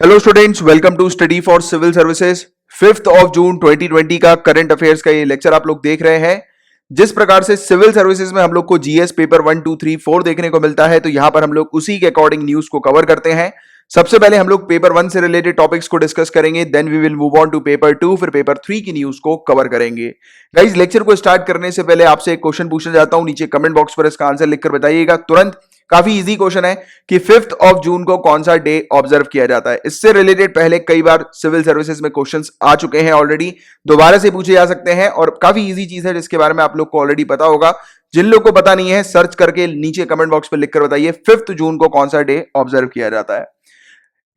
Hello students, welcome to study for civil services. 5 June 2020 का current affairs का ये lecture आप लोग देख रहे हैं। जिस प्रकार से सिविल सर्विसेज में हम लोग को जीएस पेपर 1, 2, 3, 4 देखने को मिलता है, तो यहां पर हम लोग उसी के अकॉर्डिंग न्यूज को कवर करते हैं। सबसे पहले हम लोग पेपर 1 से रिलेटेड टॉपिक्स को डिस्कस करेंगे, then we will move on to paper 2, फिर पेपर 3 की न्यूज को कवर करेंगे। गाइस, लेक्चर को स्टार्ट करने से पहले आपसे एक क्वेश्चन पूछना चाहता हूं, नीचे कमेंट बॉक्स पर इसका आंसर लिखकर बताइएगा तुरंत। काफी इजी क्वेश्चन है कि 5 जून को कौन सा डे ऑब्जर्व किया जाता है। इससे रिलेटेड पहले कई बार सिविल सर्विसेज में क्वेश्चंस आ चुके हैं ऑलरेडी, दोबारा से पूछे जा सकते हैं और काफी इजी चीज है जिसके बारे में आप लोग को ऑलरेडी पता होगा। जिन लोग को पता नहीं है, सर्च करके नीचे कमेंट बॉक्स पर लिखकर बताइए 5 जून को कौन सा डे ऑब्जर्व किया जाता है।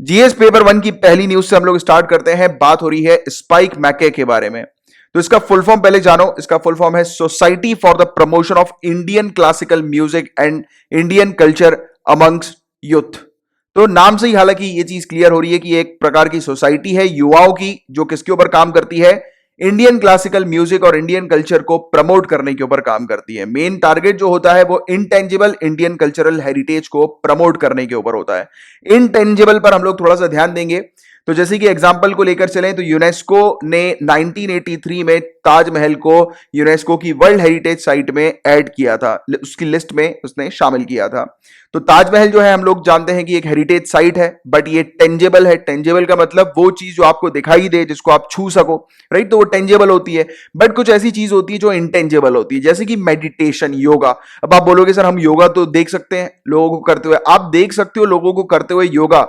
जीएस पेपर 1 की पहली न्यूज से हम लोग स्टार्ट करते हैं। बात हो रही है स्पाइक मैके के बारे में। तो इसका फुल फॉर्म पहले जानो। इसका फुल फॉर्म है society for the promotion of Indian classical music and Indian culture amongst youth. तो नाम से ही हालांकि ये चीज क्लियर हो रही है कि एक प्रकार की सोसाइटी है युवाओं की, जो किसके ऊपर काम करती है, इंडियन क्लासिकल म्यूजिक और इंडियन कल्चर को प्रमोट करने के ऊपर काम करती है। मेन टारगेट जो होता है वो इंटेंजिबल इंडियन कल्चरल हेरिटेज को प्रमोट करने के ऊपर होता है। इंटेंजिबल पर हम लोग थोड़ा सा ध्यान देंगे। तो जैसे कि एग्जांपल को लेकर चलें तो यूनेस्को ने 1983 में ताजमहल को यूनेस्को की वर्ल्ड हेरिटेज साइट में ऐड किया था, उसकी लिस्ट में उसने शामिल किया था। तो ताजमहल जो है हम लोग जानते हैं कि एक हेरिटेज साइट है, बट ये टेंजेबल है। टेंजेबल का मतलब वो चीज जो आपको दिखाई दे, जिसको आप छू सको, राइट, तो वो टेंजेबल होती है। बट कुछ ऐसी चीज होती है जो इंटेंजेबल होती है, जैसे कि मेडिटेशन, योगा। अब आप बोलोगे सर हम योगा तो देख सकते हैं लोगों को करते हुए, आप देख सकते हो लोगों को करते हुए योगा,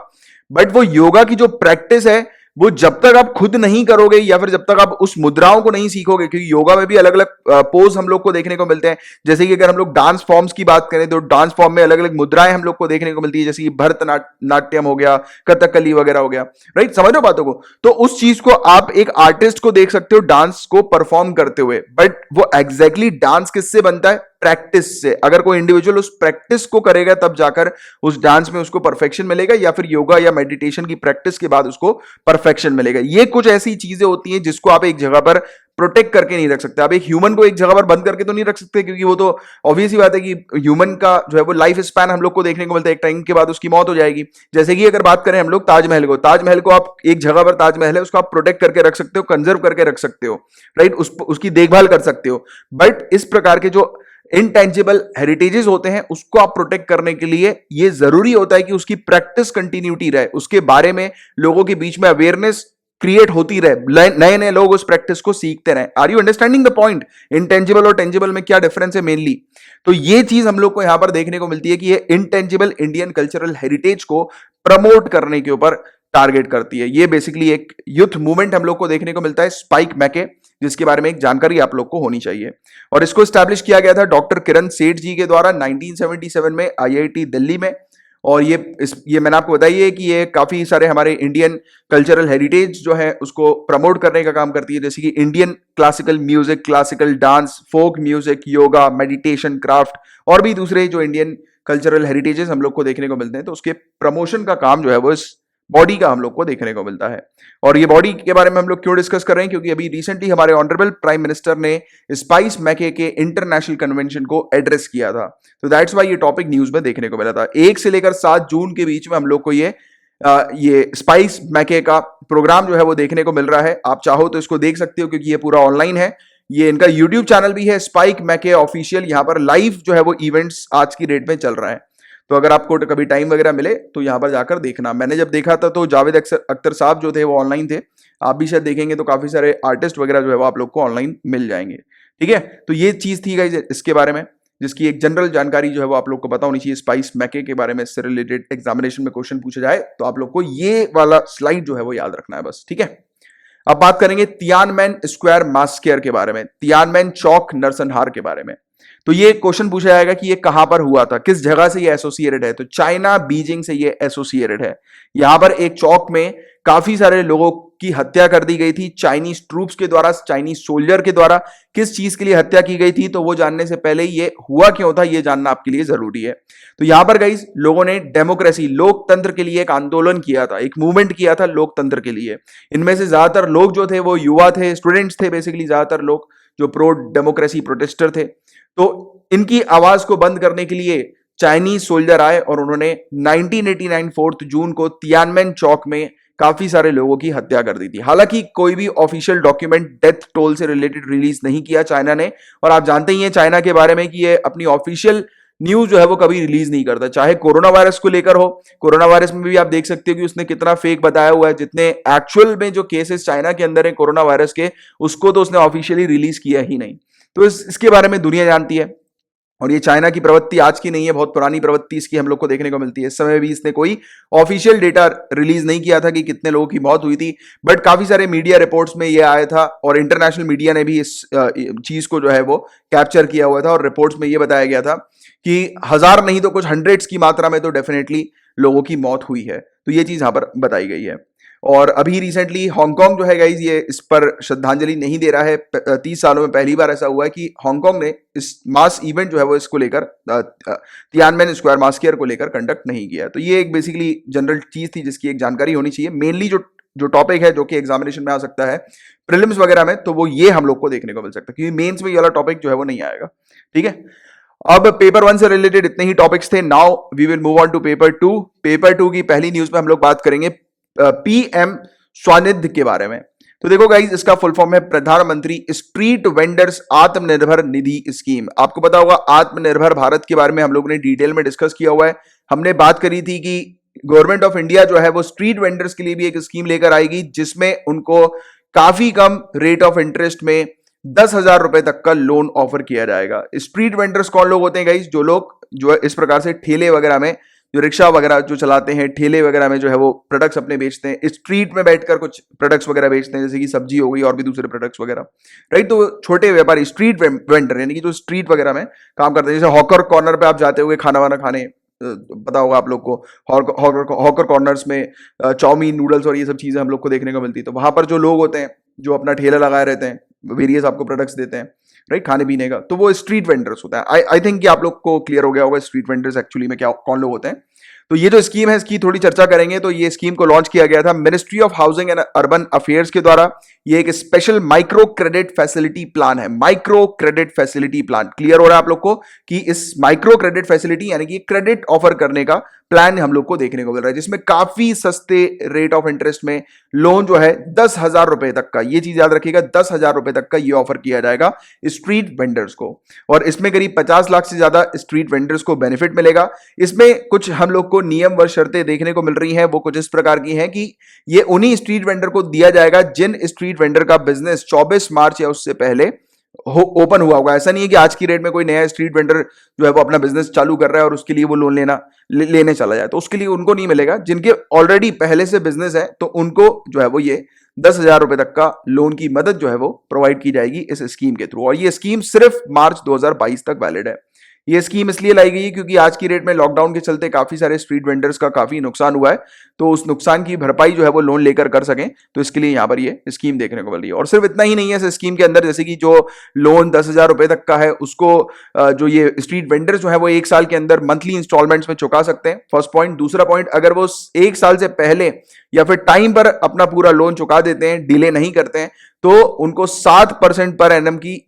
बट वो योगा की जो प्रैक्टिस है वो जब तक आप खुद नहीं करोगे या फिर जब तक आप उस मुद्राओं को नहीं सीखोगे, क्योंकि योगा में भी अलग अलग पोज हम लोग को देखने को मिलते हैं। जैसे कि अगर हम लोग डांस फॉर्म्स की बात करें तो डांस फॉर्म में अलग अलग मुद्राएं हम लोग को देखने को मिलती है, जैसे कि भरतनाट्यम हो गया, कथकली वगैरह हो गया, राइट, समझ लो बातों को। तो उस चीज को आप एक आर्टिस्ट को देख सकते हो डांस को परफॉर्म करते हुए, बट वो एग्जैक्टली डांस किससे बनता है? प्रैक्टिस से। अगर कोई इंडिविजुअल उस प्रैक्टिस को करेगा तब जाकर उस डांस में उसको परफेक्शन मिलेगा, या फिर योगा या मेडिटेशन की प्रैक्टिस के बाद उसको परफेक्शन मिलेगा। ये कुछ ऐसी चीजें होती हैं जिसको आप एक जगह पर प्रोटेक्ट करके नहीं रख सकते। आप एक ह्यूमन को एक जगह पर बंद करके तो नहीं रख सकते, क्योंकि वो तो ऑब्वियस ही बात है कि ह्यूमन का जो है वो लाइफ स्पैन हम लोग को देखने को मिलता है, एक टाइम के बाद उसकी मौत हो जाएगी। जैसे कि अगर बात करें हम लोग ताजमहल को, ताजमहल को आप एक जगह पर, ताजमहल है उसको आप प्रोटेक्ट करके रख सकते हो, कंजर्व करके रख सकते हो, राइट, उसकी देखभाल कर सकते हो। बट इस प्रकार के जो इनटेंजिबल हेरिटेजेस होते हैं उसको आप प्रोटेक्ट करने के लिए ये जरूरी होता है कि उसकी प्रैक्टिस कंटिन्यूटी रहे, उसके बारे में लोगों के बीच में अवेयरनेस क्रिएट होती रहे, नए नए लोग उस प्रैक्टिस को सीखते रहे। Are you understanding the point? Intangible और टेंजिबल में क्या डिफरेंस है मेनली? तो ये चीज हम लोग को यहां पर देखने को मिलती है कि ये इंटेंजिबल इंडियन कल्चरल हेरिटेज को प्रमोट करने के ऊपर टारगेट करती है। ये बेसिकली एक यूथ मूवमेंट हम लोग को देखने को मिलता है, स्पाइक मैके, जिसके बारे में एक जानकारी आप लोग को होनी चाहिए। और इसको स्टैब्लिश किया गया था डॉक्टर किरण सेठ जी के द्वारा 1977 में आईआईटी दिल्ली में। और ये मैंने आपको बताइए कि ये काफी सारे हमारे इंडियन कल्चरल हेरिटेज जो है उसको प्रमोट करने का काम करती है, जैसे कि Indian classical music, classical dance, folk music, yoga, meditation, craft और भी दूसरे जो इंडियन कल्चरल हेरिटेजेस हम लोग को देखने को मिलते हैं। तो उसके प्रमोशन का काम जो है वो इस बॉडी का हम लोग को देखने को मिलता है। और ये बॉडी के बारे में हम लोग क्यों डिस्कस कर रहे हैं? क्योंकि अभी रिसेंटली हमारे ऑनरेबल प्राइम मिनिस्टर ने स्पाइस मैके के इंटरनेशनल कन्वेंशन को एड्रेस किया था। तो दैट्स वाई ये टॉपिक न्यूज में देखने को मिला था। 1 से लेकर 7 जून के बीच में हम लोग को ये स्पाइस मैके का प्रोग्राम जो है वो देखने को मिल रहा है। आप चाहो तो इसको देख सकते हो, क्योंकि ये पूरा ऑनलाइन है। ये इनका यूट्यूब चैनल भी है, स्पाइक मैके ऑफिशियल। यहाँ पर लाइव जो है वो इवेंट्स आज की डेट में चल रहा है। तो अगर आपको कभी टाइम वगैरह मिले तो यहां पर जाकर देखना। मैंने जब देखा था तो जावेद अख्तर साहब जो थे वो ऑनलाइन थे। आप भी शायद देखेंगे तो काफी सारे आर्टिस्ट वगैरह जो है वो आप लोग को ऑनलाइन मिल जाएंगे। ठीक है, तो ये चीज थी गाइस इसके बारे में, जिसकी एक जनरल जानकारी जो है वो आप लोग को पता होनी चाहिए स्पाइस मैके के बारे में। इससे रिलेटेड एग्जामिनेशन में क्वेश्चन पूछा जाए तो आप लोग को ये वाला स्लाइड जो है वो याद रखना है बस। ठीक है, अब बात करेंगे तियानमेन स्क्वायर मास्केयर के बारे में, तियानमेन चौक नरसंहार के बारे में। तो ये क्वेश्चन पूछा जाएगा कि ये कहां पर हुआ था, किस जगह से ये एसोसिएटेड है? तो चाइना बीजिंग से ये एसोसिएटेड है। यहां पर एक चौक में काफी सारे लोगों की हत्या कर दी गई थी चाइनीज ट्रूप्स के द्वारा, चाइनीज सोल्जर के द्वारा। किस चीज के लिए हत्या की गई थी तो वो जानने से पहले ये हुआ क्यों था ये जानना आपके लिए जरूरी है। तो यहां पर गाइस लोगों ने डेमोक्रेसी, लोकतंत्र के लिए एक आंदोलन किया था, एक मूवमेंट किया था लोकतंत्र के लिए। इनमें से ज्यादातर लोग जो थे वो युवा थे, स्टूडेंट्स थे, बेसिकली ज्यादातर लोग जो प्रो डेमोक्रेसी प्रोटेस्टर थे। तो इनकी आवाज को बंद करने के लिए चाइनीज सोल्जर आए और उन्होंने 1989 4 जून को तियानमेन चौक में काफी सारे लोगों की हत्या कर दी थी। हालांकि कोई भी ऑफिशियल डॉक्यूमेंट डेथ टोल से रिलेटेड रिलीज नहीं किया चाइना ने, और आप जानते ही हैं चाइना के बारे में कि ये अपनी ऑफिशियल न्यूज जो है वो कभी रिलीज नहीं करता, चाहे कोरोना वायरस को लेकर हो। कोरोना वायरस में भी आप देख सकते हो कि उसने कितना फेक बताया हुआ है, जितने एक्चुअल में जो केसेस चाइना के अंदर है कोरोना वायरस के, उसको तो उसने ऑफिशियली रिलीज किया ही नहीं। तो इसके बारे में दुनिया जानती है। और ये चाइना की प्रवृत्ति आज की नहीं है, बहुत पुरानी प्रवृत्ति इसकी हम लोग को देखने को मिलती है। इस समय भी इसने कोई ऑफिशियल डेटा रिलीज नहीं किया था कि कितने लोगों की मौत हुई थी, बट काफी सारे मीडिया रिपोर्ट्स में ये आया था और इंटरनेशनल मीडिया ने भी इस चीज को जो है वो कैप्चर किया हुआ था, और रिपोर्ट्स में ये बताया गया था कि हजार नहीं तो कुछ हंड्रेड्स की मात्रा में तो डेफिनेटली लोगों की मौत हुई है। तो ये चीज यहां पर बताई गई है। और अभी रिसेंटली हांगकांग जो है गाइज, ये इस पर श्रद्धांजलि नहीं दे रहा है। 30 सालों में पहली बार ऐसा हुआ है कि हांगकांग ने इस मास इवेंट जो है वो इसको लेकर तियानमेन स्क्वायर मास्केयर को लेकर कंडक्ट नहीं किया। तो ये एक बेसिकली जनरल चीज थी जिसकी एक जानकारी होनी चाहिए। मेनली जो टॉपिक है जो कि एग्जामिनेशन में आ सकता है प्रीलिम्स वगैरह में, तो वो ये हम लोग को देखने को मिल सकता है, क्योंकि मेंस में ये वाला टॉपिक जो है वो नहीं आएगा। ठीक है, अब पेपर 1 से रिलेटेड इतने ही टॉपिक्स थे। Now we will move on to paper 2। Paper 2 की पहली न्यूज में हम लोग बात करेंगे पीएम स्वनिधि के बारे में। तो देखो गाइज, इसका फुल फॉर्म है प्रधानमंत्री street vendors Atmanirbhar Nidhi scheme. आपको पता होगा आत्मनिर्भर भारत के बारे में हम लोगों ने डिटेल में डिस्कस किया हुआ है। हमने बात करी थी कि गवर्नमेंट ऑफ इंडिया जो है वो स्ट्रीट वेंडर्स के लिए भी एक स्कीम लेकर आएगी, जिसमें उनको काफी कम रेट ऑफ इंटरेस्ट में 10,000 रुपए तक का लोन ऑफर किया जाएगा। स्ट्रीट वेंडर्स कौन लोग होते हैं गाइज? जो लोग जो इस प्रकार से ठेले वगैरह में, जो रिक्शा वगैरह जो चलाते हैं, ठेले वगैरह में जो है वो प्रोडक्ट्स अपने बेचते हैं, स्ट्रीट में बैठकर कुछ प्रोडक्ट्स वगैरह बेचते हैं, जैसे कि सब्जी हो गई और भी दूसरे प्रोडक्ट्स वगैरह, राइट। तो छोटे व्यापारी स्ट्रीट वेंडर, यानी कि जो स्ट्रीट वगैरह में काम करते हैं, जैसे हॉकर कॉर्नर पे आप जाते होगे खाना वाना खाने, पता होगा आप लोग को, हॉकर कॉर्नर्स में चाउमीन, नूडल्स और ये सब चीजें हम लोग को देखने को मिलती है। तो वहां पर जो लोग होते हैं जो अपना ठेला लगाए रहते हैं, वेरियस आपको प्रोडक्ट्स देते हैं, राइट, खाने पीने का, तो वो स्ट्रीट वेंडर्स होता है। आई थिंक कि आप लोग को क्लियर हो गया होगा स्ट्रीट वेंडर्स एक्चुअली में क्या कौन लोग होते हैं। तो ये जो स्कीम है इसकी थोड़ी चर्चा करेंगे। तो ये स्कीम को लॉन्च किया गया था ministry of housing and urban affairs के द्वारा। ये एक special micro credit facility plan है। Micro credit facility plan clear हो रहा है आप लोग को कि इस माइक्रो क्रेडिट फैसिलिटी यानी कि क्रेडिट ऑफर करने का प्लान हम लोग को देखने को मिल रहा है, जिसमें काफी सस्ते रेट ऑफ इंटरेस्ट में लोन जो है 10,000 रुपए तक का, ये चीज याद रखिएगा, 10,000 रुपए तक का ये ऑफर किया जाएगा स्ट्रीट वेंडर्स को। और इसमें करीब 50 लाख से ज्यादा स्ट्रीट वेंडर्स को बेनिफिट मिलेगा। इसमें कुछ हम लोग को नियम व शर्तें देखने को मिल रही हैं, वो कुछ इस प्रकार की हैं कि ये उन्हीं स्ट्रीट वेंडर को दिया जाएगा जिन स्ट्रीट वेंडर का बिजनेस 24 मार्च या उससे पहले ओपन हुआ होगा। ऐसा नहीं है कि आज की डेट में कोई नया स्ट्रीट वेंडर जो है वो अपना बिजनेस चालू कर रहा है और उसके लिए वो लोन लेने चला जाए, तो उसके लिए उनको नहीं मिलेगा। जिनके ऑलरेडी पहले से बिजनेस है तो उनको जो है वो ये 10,000 रुपए तक का लोन की मदद जो है वो प्रोवाइड की जाएगी इस स्कीम के थ्रू। और ये स्कीम सिर्फ मार्च 2022 तक वैलिड है। ये स्कीम इसलिए लाई गई है क्योंकि आज की डेट में लॉकडाउन के चलते काफी सारे स्ट्रीट वेंडर्स का काफी नुकसान हुआ है, तो उस नुकसान की भरपाई जो है वो लोन लेकर कर सकें, तो इसके लिए यहाँ पर ये स्कीम देखने को मिल रही है। और सिर्फ इतना ही नहीं है इस स्कीम के अंदर, जैसे कि जो लोन 10,000 रुपए तक का है उसको जो ये स्ट्रीट वेंडर्स जो है वो 1 साल के अंदर मंथली इंस्टॉलमेंट्स में चुका सकते हैं, फर्स्ट पॉइंट। दूसरा पॉइंट, अगर वो 1 साल से पहले या फिर टाइम पर अपना पूरा लोन चुका देते हैं, डिले नहीं करते हैं, तो उनको 7% पर एनम की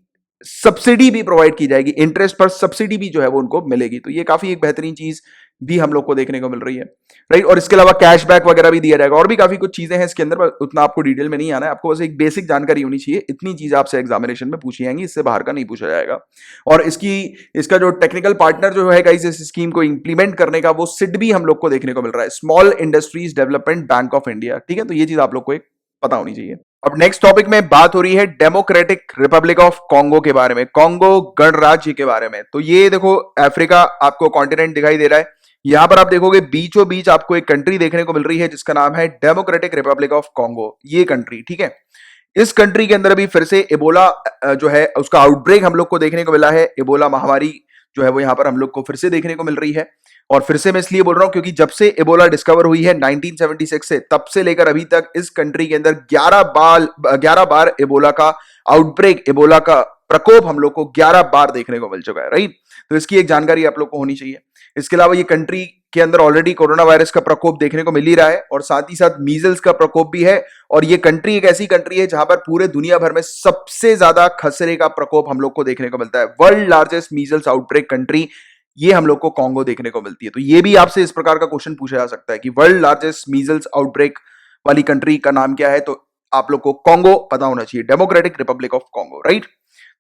सब्सिडी भी प्रोवाइड की जाएगी, इंटरेस्ट पर सब्सिडी भी जो है वो उनको मिलेगी। तो ये काफी एक बेहतरीन चीज भी हम लोग को देखने को मिल रही है, राइट। और इसके अलावा कैशबैक वगैरह भी दिया जाएगा, और भी काफी कुछ चीजें हैं इसके अंदर, उतना आपको डिटेल में नहीं आना है, आपको बस एक बेसिक जानकारी होनी चाहिए। इतनी चीज आपसे एग्जामिनेशन में पूछी जाएंगी, इससे बाहर का नहीं पूछा जाएगा। और इसका जो टेक्निकल पार्टनर जो है गाइस इस स्कीम को इंप्लीमेंट करने का, वो सिड भी हम लोग को देखने को मिल रहा है, small industries development bank of India. ठीक है, तो ये चीज आप लोग को एक पता होनी चाहिए। अब नेक्स्ट टॉपिक में बात हो रही है डेमोक्रेटिक रिपब्लिक ऑफ कॉन्गो के बारे में, कॉन्गो गणराज्य के बारे में। तो ये देखो अफ्रीका आपको कॉन्टिनेंट दिखाई दे रहा है, यहां पर आप देखोगे बीचों बीच आपको एक कंट्री देखने को मिल रही है जिसका नाम है डेमोक्रेटिक रिपब्लिक ऑफ कॉन्गो, ये कंट्री। ठीक है, इस कंट्री के अंदर अभी फिर से इबोला जो है उसका आउटब्रेक हम लोग को देखने को मिला है। इबोला महामारी जो है वो यहां पर हम लोग को फिर से देखने को मिल रही है। और फिर से मैं इसलिए बोल रहा हूं क्योंकि जब से इबोला डिस्कवर हुई है 1976 से, तब से लेकर अभी तक इस कंट्री के अंदर 11 बार इबोला का आउटब्रेक, इबोला का प्रकोप हम लोग को 11 बार देखने को मिल चुका है, राइट। तो इसकी एक जानकारी आप लोग को होनी चाहिए। इसके अलावा ये कंट्री के अंदर ऑलरेडी कोरोना वायरस का प्रकोप देखने को मिल ही रहा है, और साथ ही साथ मीजल्स का प्रकोप भी है। और ये कंट्री एक ऐसी कंट्री है जहां पर पूरे दुनिया भर में सबसे ज्यादा खसरे का प्रकोप हम लोग को देखने को मिलता है। World largest measles outbreak country ये हम लोग को कॉन्गो देखने को मिलती है। तो ये भी आपसे इस प्रकार का क्वेश्चन पूछा जा सकता है कि वर्ल्ड लार्जेस्ट मीजल्स आउटब्रेक वाली कंट्री का नाम क्या है, तो आप लोग को कॉन्गो पता होना चाहिए, democratic Republic of Congo, right.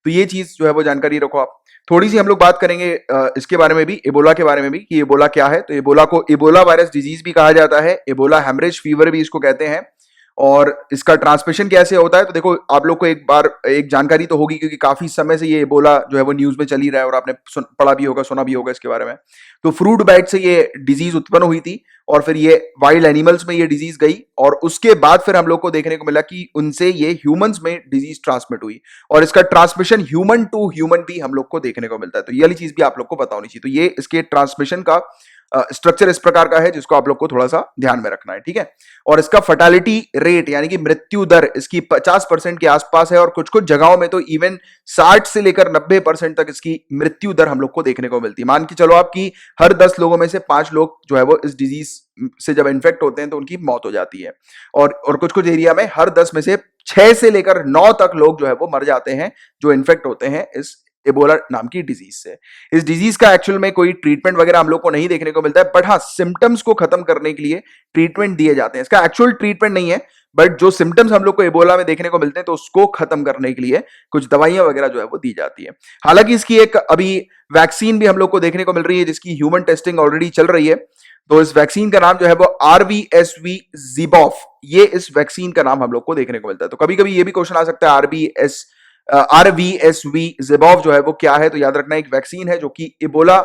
तो ये चीज जो है वो जानकारी रखो आप। थोड़ी सी हम लोग बात करेंगे इसके बारे में भी, एबोला के बारे में भी, कि एबोला क्या है। तो एबोला को एबोला वायरस डिजीज भी कहा जाता है, एबोला हेमरेज फीवर भी इसको कहते हैं। और इसका ट्रांसमिशन कैसे होता है, तो देखो आप लोग को एक बार एक जानकारी तो होगी, क्योंकि काफी समय से ये एबोला जो है वो न्यूज में चल ही रहा है और आपने पढ़ा भी होगा, सुना भी होगा इसके बारे में। तो फ्रूट बैट से ये डिजीज उत्पन्न हुई थी और फिर ये वाइल्ड एनिमल्स में ये डिजीज गई और उसके बाद फिर हम लोग को देखने को मिला कि उनसे ये ह्यूमंस में डिजीज ट्रांसमिट हुई और इसका ट्रांसमिशन ह्यूमन टू ह्यूमन भी हम लोग को देखने को मिलता है। तो ये वाली चीज भी आप लोग को पता होनी चाहिए। तो ये इसके ट्रांसमिशन का स्ट्रक्चर इस प्रकार का है जिसको आप लोग को थोड़ा सा ध्यान में रखना है, ठीक है। और इसका फर्टालिटी रेट यानी कि मृत्यु दर इसकी 50% के आसपास है और कुछ कुछ जगहों में तो इवन 60 से लेकर 90% तक इसकी मृत्यु दर हम लोग को देखने को मिलती है। मान के चलो आपकी हर 10 लोगों में से 5 लोग जो है वो इस डिजीज से जब इन्फेक्ट होते हैं तो उनकी मौत हो जाती है। और कुछ कुछ एरिया में हर 10 में से 6 से लेकर 9 तक लोग जो है वो मर जाते हैं जो इन्फेक्ट होते हैं इस एबोला नाम की डिजीज से। इस डिजीज का एक्चुअल में कोई ट्रीटमेंट वगैरह हम लोग को नहीं देखने को मिलता है, बट हाँ सिम्टम्स को खत्म करने के लिए ट्रीटमेंट दिए जाते हैं। इसका एक्चुअल ट्रीटमेंट नहीं है, बट जो सिम्टम्स हम लोग को एबोला में देखने को मिलते हैं तो उसको खत्म करने के लिए कुछ दवाइयां वगैरह जो है वो दी जाती है। हालांकि इसकी एक अभी वैक्सीन भी हम लोग को देखने को मिल रही है जिसकी ह्यूमन टेस्टिंग ऑलरेडी चल रही है। तो इस वैक्सीन का नाम जो है वो RVSV ज़िबॉफ, ये इस वैक्सीन का नाम हम लोग को देखने को मिलता है। तो कभी कभी ये भी क्वेश्चन आ सकता है RVSV ज़िबॉफ जो है वो क्या है, तो याद रखना एक वैक्सीन है जो कि इबोला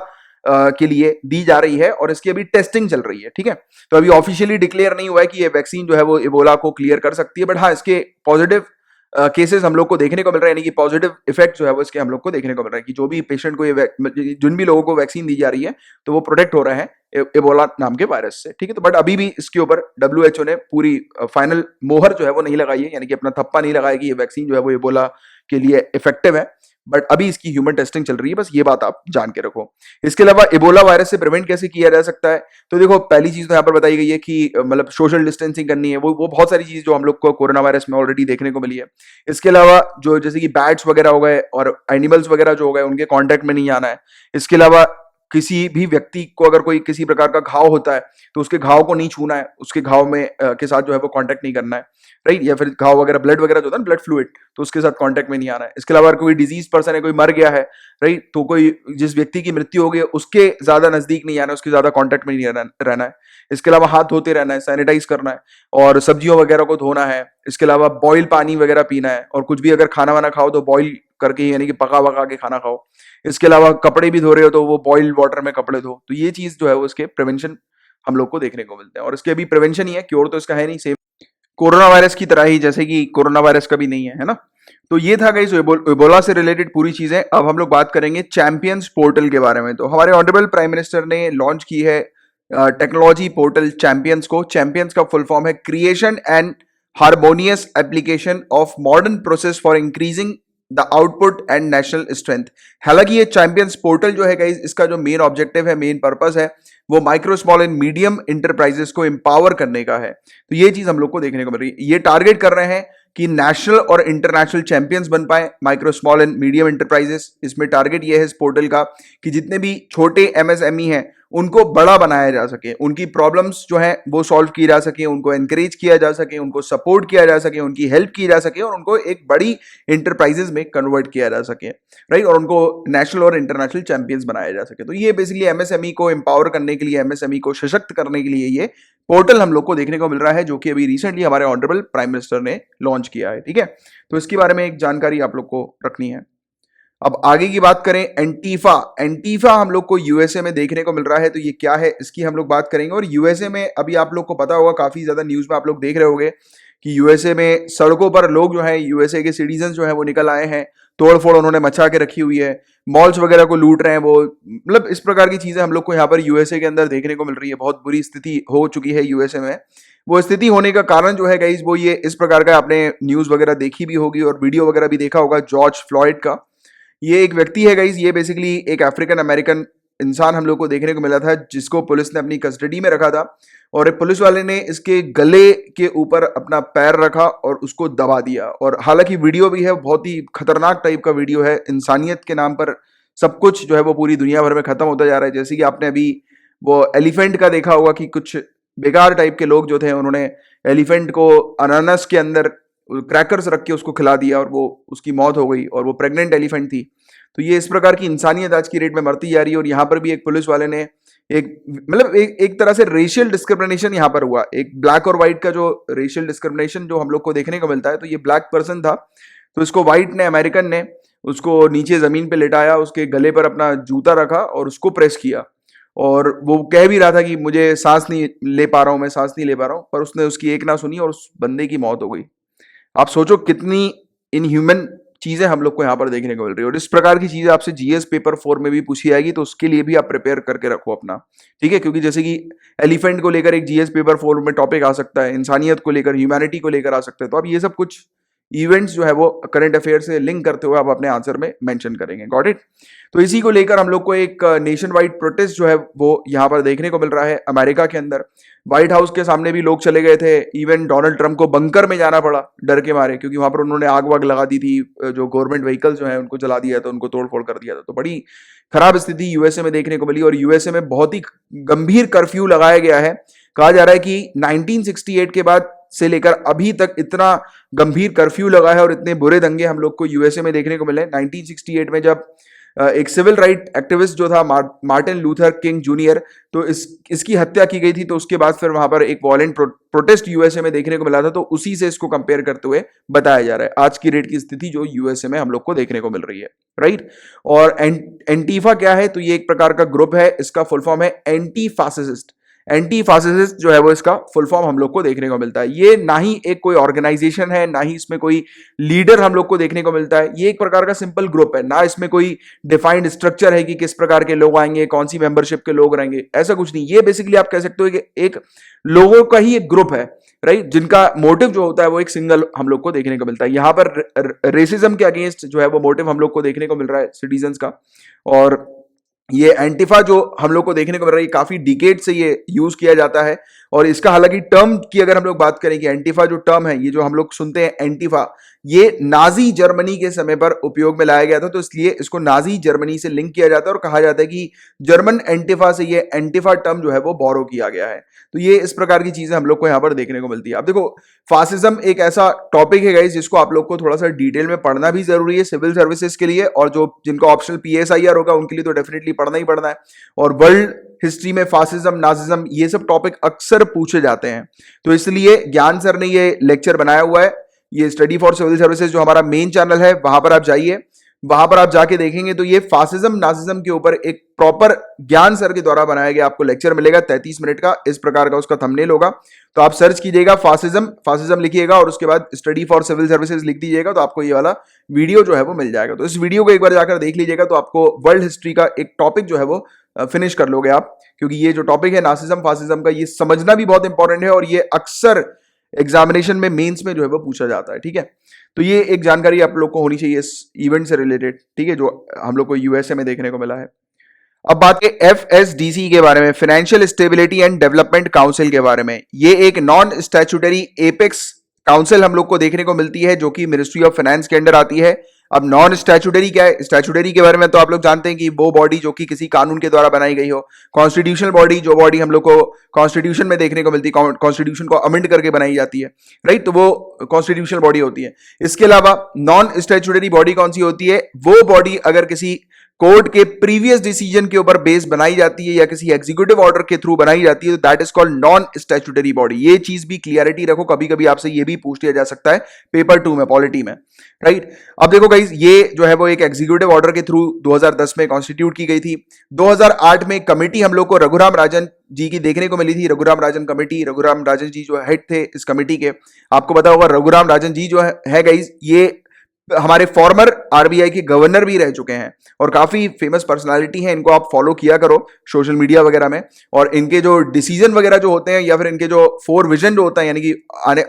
के लिए दी जा रही है और इसकी अभी टेस्टिंग चल रही है, ठीक है। तो अभी ऑफिशियली डिक्लेयर नहीं हुआ है कि ये वैक्सीन जो है वो इबोला को क्लियर कर सकती है, बट हाँ इसके पॉजिटिव केसेस हम लोग को देखने को मिल रहे हैं, यानी कि पॉजिटिव इफेक्ट जो है वो इसके हम लोग को देखने को मिल रहा है कि जो भी पेशेंट को ये जिन भी लोगों को वैक्सीन दी जा रही है तो वो प्रोटेक्ट हो रहे हैं एबोला नाम के वायरस से, ठीक है। तो बट अभी भी इसके ऊपर WHO ने पूरी फाइनल मोहर जो है वो नहीं लगाई है, यानी कि अपना थप्पा नहीं लगाया कि ये वैक्सीन जो है वो एबोला के लिए इफेक्टिव है, बट अभी इसकी ह्यूमन टेस्टिंग चल रही है, बस ये बात आप जान के रखो। इसके अलावा एबोला वायरस से प्रिवेंट कैसे किया जा सकता है, तो देखो पहली चीज तो यहाँ पर बताई गई है कि मतलब सोशल डिस्टेंसिंग करनी है, वो बहुत सारी चीज जो हम लोग को कोरोना वायरस में ऑलरेडी देखने को मिली है। इसके अलावा जो जैसे कि बैट्स वगैरह हो गए और एनिमल्स वगैरह जो हो गए उनके कॉन्टेक्ट में नहीं आना है। इसके अलावा किसी भी व्यक्ति को अगर कोई किसी प्रकार का घाव होता है तो उसके घाव को नहीं छूना है, उसके घाव में के साथ जो है वो कांटेक्ट नहीं करना है, राइट। या फिर घाव वगैरह ब्लड वगैरह जो होता है ना, ब्लड फ्लूइड, तो उसके साथ कांटेक्ट में नहीं आना है। इसके अलावा कोई डिजीज पर्सन है, कोई मर गया है, राइट, तो कोई जिस व्यक्ति की मृत्यु हो गई उसके ज्यादा नजदीक नहीं आना है, उसके ज्यादा कॉन्टेक्ट में नहीं रहना है। इसके अलावा हाथ धोते रहना है, सैनिटाइज करना है और सब्जियों वगैरह को धोना है। इसके अलावा बॉयल पानी वगैरह पीना है और कुछ भी अगर खाना वाना खाओ तो बॉयल करके यानी कि पका वका के खाना खाओ। इसके अलावा कपड़े भी धो रहे हो तो वो बॉइल्ड वाटर में कपड़े धो। तो ये चीज जो है वो इसके प्रिवेंशन हम लोग को देखने को मिलते हैं और इसके अभी प्रिवेंशन ही है, क्योर तो इसका है नहीं, सेम कोरोना वायरस की तरह ही, जैसे कि कोरोना वायरस का भी नहीं है, है ना। तो ये था गाइस इबोला से रिलेटेड पूरी चीजें। अब हम लोग बात करेंगे चैंपियंस पोर्टल के बारे में। तो हमारे ऑनरेबल प्राइम मिनिस्टर ने लॉन्च की है टेक्नोलॉजी पोर्टल चैंपियंस को। चैंपियंस का फुल फॉर्म है creation and harmonious application of modern process for increasing the output and national strength. हालांकि ये चैंपियंस पोर्टल जो है गाइस, इसका जो मेन ऑब्जेक्टिव है, मेन पर्पस है, वो micro small and medium enterprises को एम्पावर करने का है। तो ये चीज हम लोग को देखने को मिल रही है। ये टारगेट कर रहे हैं कि नेशनल और इंटरनेशनल चैंपियंस बन पाए micro small and medium enterprises. इसमें टारगेट ये है इस पोर्टल का कि जितने भी छोटे MSME हैं उनको बड़ा बनाया जा सके, उनकी प्रॉब्लम्स जो है वो सॉल्व की जा सके, उनको एनकरेज किया जा सके, उनको सपोर्ट किया जा सके, उनकी हेल्प की जा सके और उनको एक बड़ी इंटरप्राइजेस में कन्वर्ट किया जा सके, राइट, और उनको नेशनल और इंटरनेशनल चैंपियंस बनाया जा सके। तो ये बेसिकली MSME को एम्पावर करने के लिए, MSME को सशक्त करने के लिए ये पोर्टल हम लोग को देखने को मिल रहा है, जो कि अभी रिसेंटली हमारे ऑनरेबल प्राइम मिनिस्टर ने लॉन्च किया है, ठीक है। तो इसके बारे में एक जानकारी आप लोग को रखनी है। अब आगे की बात करें, एंटीफा हम लोग को USA में देखने को मिल रहा है। तो ये क्या है इसकी हम लोग बात करेंगे। और USA में अभी आप लोग को पता होगा, काफी ज्यादा न्यूज में आप लोग देख रहे होंगे कि USA में सड़कों पर लोग जो है, USA के सिटीजन जो है वो निकल आए हैं, तोड़फोड़ उन्होंने मचा के रखी हुई है, मॉल्स वगैरह को लूट रहे हैं वो, मतलब इस प्रकार की चीजें हम लोग को यहाँ पर USA के अंदर देखने को मिल रही है। बहुत बुरी स्थिति हो चुकी है USA में। वो स्थिति होने का कारण जो है गाइस वो ये इस प्रकार का, आपने न्यूज वगैरह देखी भी होगी और वीडियो वगैरह भी देखा होगा जॉर्ज फ्लॉयड का। ये एक व्यक्ति है गाइस, ये बेसिकली एक अफ्रीकन अमेरिकन इंसान हम लोग को देखने को मिला था, जिसको पुलिस ने अपनी कस्टडी में रखा था और पुलिस वाले ने इसके गले के ऊपर अपना पैर रखा और उसको दबा दिया। और हालांकि वीडियो भी है, बहुत ही खतरनाक टाइप का वीडियो है, इंसानियत के नाम पर सब कुछ जो है वो पूरी दुनिया भर में खत्म होता जा रहा है। जैसे कि आपने अभी वो एलिफेंट का देखा होगा कि कुछ बेकार टाइप के लोग जो थे उन्होंने एलिफेंट को अनानास के अंदर क्रैकर्स रख के उसको खिला दिया और वो उसकी मौत हो गई, और वो प्रेग्नेंट एलिफेंट थी। तो ये इस प्रकार की इंसानियत आज की डेट में मरती जा रही है। और यहाँ पर भी एक पुलिस वाले ने एक तरह से रेशियल डिस्क्रिमिनेशन यहाँ पर हुआ। एक ब्लैक और व्हाइट का जो रेशियल डिस्क्रिमिनेशन जो हम लोग को देखने को मिलता है, तो ये ब्लैक पर्सन था, तो इसको व्हाइट ने, अमेरिकन ने उसको नीचे जमीन पे लेटाया, उसके गले पर अपना जूता रखा और उसको प्रेस किया। और वो कह भी रहा था कि मुझे सांस नहीं ले पा रहा हूं, मैं सांस नहीं ले पा रहा हूं, पर उसने उसकी एक ना सुनी और उस बंदे की मौत हो गई। आप सोचो कितनी इनह्यूमन चीजें हम लोग को यहाँ पर देखने को मिल रही है। और इस प्रकार की चीजें आपसे जीएस पेपर 4 में भी पूछी जाएगी, तो उसके लिए भी आप प्रिपेयर करके रखो अपना, ठीक है। क्योंकि जैसे कि एलिफेंट को लेकर एक जीएस पेपर 4 में टॉपिक आ सकता है, इंसानियत को लेकर, ह्यूमैनिटी को लेकर आ सकता है। तो आप ये सब कुछ इवेंट्स जो है वो करंट अफेयर से लिंक करते हुए आप अपने आंसर में मेंशन करेंगे। Got it. तो इसी को लेकर हम लोग को एक नेशन वाइड प्रोटेस्ट जो है वो यहाँ पर देखने को मिल रहा है अमेरिका के अंदर। व्हाइट हाउस के सामने भी लोग चले गए थे, इवन डोनाल्ड ट्रंप को बंकर में जाना पड़ा डर के मारे, क्योंकि वहां पर उन्होंने आग वाग लगा दी थी, जो गवर्नमेंट व्हीकल्स जो है उनको जला दिया था, उनको तोड़फोड़ कर दिया था। तो बड़ी खराब स्थिति यूएसए में देखने को मिली। और यूएसए में बहुत ही गंभीर कर्फ्यू लगाया गया है। कहा जा रहा है कि 1968 के बाद से लेकर अभी तक इतना गंभीर कर्फ्यू लगा है और इतने बुरे दंगे हम लोग को यूएसए में देखने को मिले। 1968 में जब एक सिविल राइट एक्टिविस्ट जो था मार्टिन लूथर किंग जूनियर, तो इसकी हत्या की गई थी। तो उसके बाद फिर वहां पर एक वॉलेंट प्रोटेस्ट यूएसए में देखने को मिला था। तो उसी से इसको कंपेयर करते हुए बताया जा रहा है आज की डेट की स्थिति जो यूएसए में हम लोग को देखने को मिल रही है, राइट। और एंटीफा क्या है? तो ये एक प्रकार का ग्रुप है, इसका फुल फॉर्म है एंटी फासिस्ट। एंटी फासिस्ट जो है वो इसका फुल फॉर्म हम लोग को देखने को मिलता है। ये ना ही एक कोई ऑर्गेनाइजेशन है, ना ही इसमें कोई लीडर हम लोग को देखने को मिलता है। ये एक प्रकार का सिंपल ग्रुप है, ना इसमें कोई डिफाइंड स्ट्रक्चर है कि किस प्रकार के लोग आएंगे, कौन सी मेंबरशिप के लोग रहेंगे, ऐसा कुछ नहीं। ये बेसिकली आप कह सकते हो कि एक लोगों का ही एक ग्रुप है, राइट, जिनका मोटिव जो होता है वो एक सिंगल हम लोग को देखने को मिलता है। यहां पर रेसिज्म के अगेंस्ट जो है वो मोटिव हम लोग को देखने को मिल रहा है सिटीजन्स का। और ये एंटीफा जो हम लोग को देखने को मिल रहा है, काफी डिकेड से ये यूज किया जाता है। और इसका हालांकि टर्म की अगर हम लोग बात करें कि एंटीफा जो टर्म है, ये जो हम लोग सुनते हैं एंटीफा, ये नाजी जर्मनी के समय पर उपयोग में लाया गया था। तो इसलिए इसको नाजी जर्मनी से लिंक किया जाता है और कहा जाता है कि जर्मन एंटीफा से ये एंटीफा टर्म जो है वो बोरो किया गया है। तो ये इस प्रकार की चीजें हम लोग को यहाँ पर देखने को मिलती है। अब देखो, फासिज्म एक ऐसा टॉपिक है गाइस जिसको आप लोग को थोड़ा सा डिटेल में पढ़ना भी जरूरी है सिविल सर्विसेज के लिए, और जो जिनको ऑप्शनल पीएसआईआर होगा उनके लिए तो डेफिनेटली पढ़ना ही पढ़ना है। और वर्ल्ड हिस्ट्री में फासिज्म, नाजिज्म, ये सब टॉपिक अक्सर पूछे जाते हैं। तो इसलिए ज्ञान सर ने ये लेक्चर बनाया हुआ है, ये स्टडी फॉर सिविल सर्विसेज जो हमारा मेन चैनल है, वहां पर आप जाइए, वहां पर आप जाके देखेंगे तो ये फासिज्म नाजिज्म के ऊपर एक प्रॉपर ज्ञान सर के द्वारा बनाया गया आपको लेक्चर मिलेगा 33 मिनट का। इस प्रकार का उसका थंबनेल होगा। तो आप सर्च कीजिएगा फासिज्म लिखिएगा और उसके बाद स्टडी फॉर सिविल सर्विसेज लिख दीजिएगा, तो आपको ये वाला वीडियो जो है वो मिल जाएगा। तो इस वीडियो को एक बार जाकर देख लीजिएगा, तो आपको वर्ल्ड हिस्ट्री का एक टॉपिक जो है वो फिनिश कर लोगे आप। क्योंकि ये जो टॉपिक है नासिज्म फासिज्म का, ये समझना भी बहुत इंपॉर्टेंट है और ये अक्सर एग्जामिनेशन में, मेंस में जो है वो पूछा जाता है, ठीक है। तो ये एक जानकारी आप लोग को होनी चाहिए इस इवेंट से रिलेटेड, ठीक है, जो हम लोग को यूएसए में देखने को मिला है। अब बात करें एफएसडीसी के बारे में, financial stability and development council के बारे में। ये एक नॉन स्टैट्यूटरी एपेक्स काउंसिल हम लोग को देखने को मिलती है, जो कि मिनिस्ट्री ऑफ फाइनेंस के अंडर आती है। अब नॉन स्टैट्यूटरी क्या है? स्टैट्यूटरी के बारे में तो आप लोग जानते हैं कि वो बॉडी जो कि किसी कानून के द्वारा बनाई गई हो। कॉन्स्टिट्यूशनल बॉडी, जो बॉडी हम लोग को कॉन्स्टिट्यूशन में देखने को मिलती है, कॉन्स्टिट्यूशन को अमेंड करके बनाई जाती है, राइट, तो वो कॉन्स्टिट्यूशनल बॉडी होती है। इसके अलावा नॉन स्टैट्यूटरी बॉडी कौन सी होती है? वो बॉडी अगर किसी कोर्ट के प्रीवियस डिसीजन के ऊपर बेस बनाई जाती है या किसी एग्जीक्यूटिव ऑर्डर के थ्रू बनाई जाती है, तो that is called non statutory body. ये चीज भी क्लियरिटी रखो, कभी कभी आपसे ये भी पूछ लिया जा सकता है पेपर 2 में, पॉलिटी में, राइट। अब देखो गाइस, ये जो है वो एक एग्जीक्यूटिव ऑर्डर के थ्रू 2010 में कॉन्स्टिट्यूट की गई थी। 2008 में कमेटी हम लोग को रघुराम राजन जी की देखने को मिली थी, रघुराम राजन कमेटी। रघुराम राजन जी जो हेड थे इस कमेटी के, आपको पता होगा रघुराम राजन जी जो है गाइस, ये हमारे फॉर्मर आरबीआई के गवर्नर भी रह चुके हैं और काफी फेमस पर्सनालिटी हैं। इनको आप फॉलो किया करो सोशल मीडिया वगैरह में, और इनके जो डिसीजन वगैरह जो होते हैं या फिर इनके जो 4 विजन जो होता है, यानी कि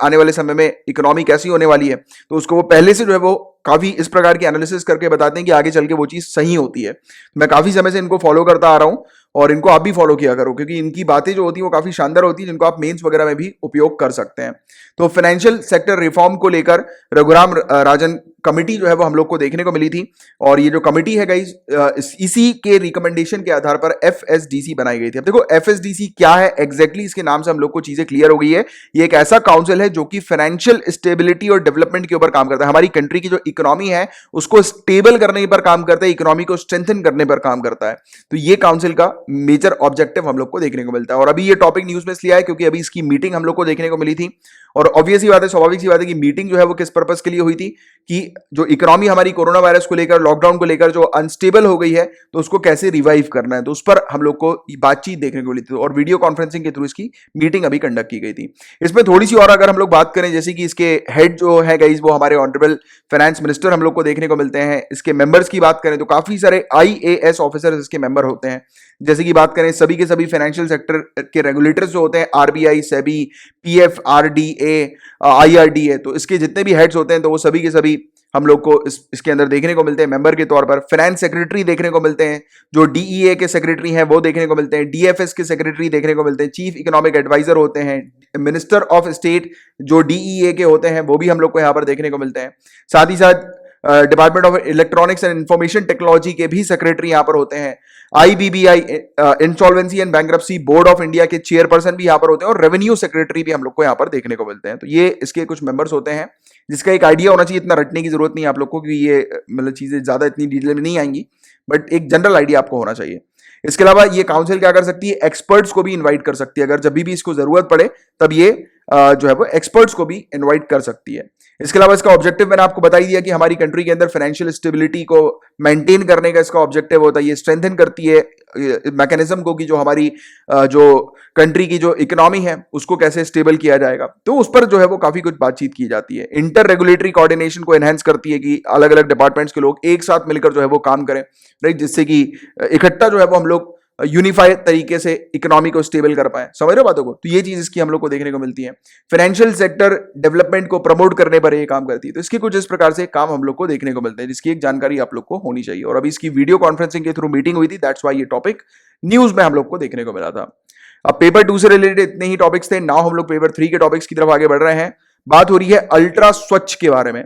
आने वाले समय में इकोनॉमी कैसी होने वाली है, तो उसको वो पहले से जो है वो काफी इस प्रकार की एनालिसिस करके बताते हैं कि आगे चल के वो चीज सही होती है। मैं काफी समय से इनको फॉलो करता आ रहा हूं और इनको आप भी फॉलो किया करो, क्योंकि इनकी बातें जो होती हैं वो काफी शानदार होती हैं, जिनको आप मेंस वगैरह में भी उपयोग कर सकते हैं। तो फाइनेंशियल सेक्टर रिफॉर्म को लेकर रघुराम राजन कमिटी जो है वो हम लोग को देखने को मिली थी, और ये जो कमिटी है गाइस इसी के रिकमेंडेशन के आधार पर एफएसडीसी बनाई गई थी। अब देखो एफएसडीसी क्या है एग्जैक्टली, इसके नाम से हम लोग को चीजें क्लियर हो गई है। ये एक ऐसा काउंसिल है जो कि फाइनेंशियल स्टेबिलिटी और डेवलपमेंट के ऊपर काम करता है। हमारी कंट्री की जो इकोनॉमी है उसको स्टेबल करने पर काम करता है, इकोनॉमी को स्ट्रेंथन करने पर काम करता है। तो ये काउंसिल का मेजर ऑब्जेक्टिव हम लोग को देखने को मिलता है। और अभी ये टॉपिक न्यूज में इसलिए आया क्योंकि अभी इसकी मीटिंग हम लोग को देखने को मिली थी, और ऑब्वियस ही बात है, स्वाभाविक सी बात है कि मीटिंग जो है वो किस पर्पस के लिए हुई थी कि जो इकोनॉमी हमारी कोरोना वायरस को लेकर, लॉकडाउन को लेकर जो अनस्टेबल हो गई है, तो उसको कैसे रिवाइव करना है, तो उस पर हम लोग को बातचीत देखने को मिली थी, और वीडियो कॉन्फ्रेंसिंग के थ्रू इसकी मीटिंग अभी कंडक्ट की गई थी। इसमें थोड़ी सी और अगर हम लोग बात करें, जैसे कि इसके हेड जो है गाइस वो हमारे ऑनरेबल फाइनेंस मिनिस्टर हम लोग को देखने को मिलते हैं। इसके मेंबर्स की बात करें तो काफी सारे आईएएस ऑफिसर्स इसके मेंबर होते हैं। जैसे कि बात करें सभी के सभी फाइनेंशियल सेक्टर के रेगुलेटर्स जो होते हैं, RBI, SEBI, PF, RDA, IRDA, तो इसके जितने भी हेड्स होते हैं तो वो सभी के सभी हम लोग को इसके अंदर देखने को मिलते हैं मेंबर के तौर पर। फाइनेंस सेक्रेटरी देखने को मिलते हैं, जो डीईए के सेक्रेटरी हैं वो देखने को मिलते हैं, डीएफएस के सेक्रेटरी देखने को मिलते हैं, चीफ इकोनॉमिक एडवाइजर होते हैं, मिनिस्टर ऑफ स्टेट जो डीईए के होते हैं वो भी हम लोग को यहाँ पर देखने को मिलते हैं। साथ ही साथ department of electronics and information technology के भी सेक्रेटरी यहाँ पर होते हैं। IBBI insolvency and bankruptcy board of India के चेयरपर्सन भी यहाँ पर होते हैं, और रेवेन्यू सेक्रेटरी भी हम लोग को यहाँ पर देखने को मिलते हैं। तो ये इसके कुछ मेंबर्स होते हैं, जिसका एक आइडिया होना चाहिए, इतना रटने की जरूरत नहीं है आप लोग को, क्योंकि ये मतलब चीजें ज्यादा इतनी डिटेल में नहीं आएंगी, बट एक जनरल आइडिया आपको होना चाहिए। इसके अलावा ये काउंसिल क्या कर सकती है, एक्सपर्ट्स को भी इन्वाइट कर सकती है, अगर जब भी इसको जरूरत पड़े तब ये जो है वो एक्सपर्ट्स को भी इनवाइट कर सकती है। इसके अलावा इसका ऑब्जेक्टिव मैंने आपको बता ही दिया कि हमारी कंट्री के अंदर फाइनेंशियल स्टेबिलिटी को मेंटेन करने का इसका ऑब्जेक्टिव होता है। ये स्ट्रेंथन करती है मैकेनिज्म को कि जो हमारी जो कंट्री की जो इकोनॉमी है उसको कैसे स्टेबल किया जाएगा, तो उस पर जो है वो काफी कुछ बातचीत की जाती है। इंटर रेगुलेटरी कोऑर्डिनेशन को एनहेंस करती है कि अलग अलग डिपार्टमेंट्स के लोग एक साथ मिलकर जो है वो काम करें, राइट, जिससे कि इकट्ठा जो है वो हम लोग यूनिफाइड तरीके से इकोनॉमी को स्टेबल कर पाए। समझ रहे हो बातों को? तो ये चीज इसकी हम लोग को देखने को मिलती है। फाइनेंशियल सेक्टर डेवलपमेंट को प्रमोट करने पर ये काम करती है। तो इसके कुछ इस प्रकार से काम हम लोग को देखने को मिलते हैं, जिसकी एक जानकारी आप लोग को होनी चाहिए। और अभी इसकी वीडियो कॉन्फ्रेंसिंग के थ्रू मीटिंग हुई थी, दैट्स वाई ये टॉपिक न्यूज में हम लोग को देखने को मिला था। अब पेपर 2 से रिलेटेड इतने ही टॉपिक्स थे। नाउ हम लोग पेपर 3 के टॉपिक्स की तरफ आगे बढ़ रहे हैं। बात हो रही है अल्ट्रा स्वच्छ के बारे में।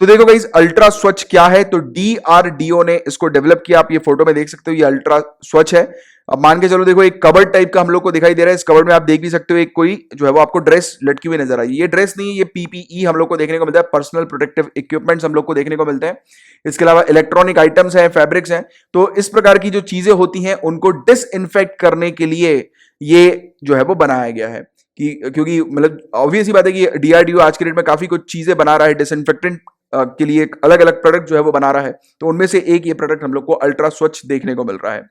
तो देखो गाइस, अल्ट्रा स्वच्छ क्या है, तो डीआरडीओ ने इसको डेवलप किया। आप ये फोटो में देख सकते हो, ये अल्ट्रा स्वच्छ है। अब मान के चलो, देखो एक कबर्ड टाइप का हम लोग को दिखाई दे रहा है। इस कबर्ड में आप देख भी सकते हो एक कोई जो है वो आपको ड्रेस लटकी हुई नजर आई। ये ड्रेस नहीं है, ये पीपीई हम लोग को देखने को मिलता है, पर्सनल प्रोटेक्टिव इक्विपमेंट्स हम लोग को देखने को मिलते हैं। इसके अलावा इलेक्ट्रॉनिक आइटम्स हैं, फैब्रिक्स हैं। तो इस प्रकार की जो चीजें होती हैं उनको डिसइंफेक्ट करने के लिए ये जो है वो बनाया गया है। क्योंकि मतलब ऑब्वियस ही बात है कि डीआरडीओ आज के डेट में काफी कुछ चीजें बना रहा है, डिसइंफेक्टेंट के लिए अलग अलग प्रोडक्ट जो है वो बना रहा है। तो उनमें से एक ये प्रोडक्ट हम लोग को अल्ट्रा स्वच्छ देखने को मिल रहा है,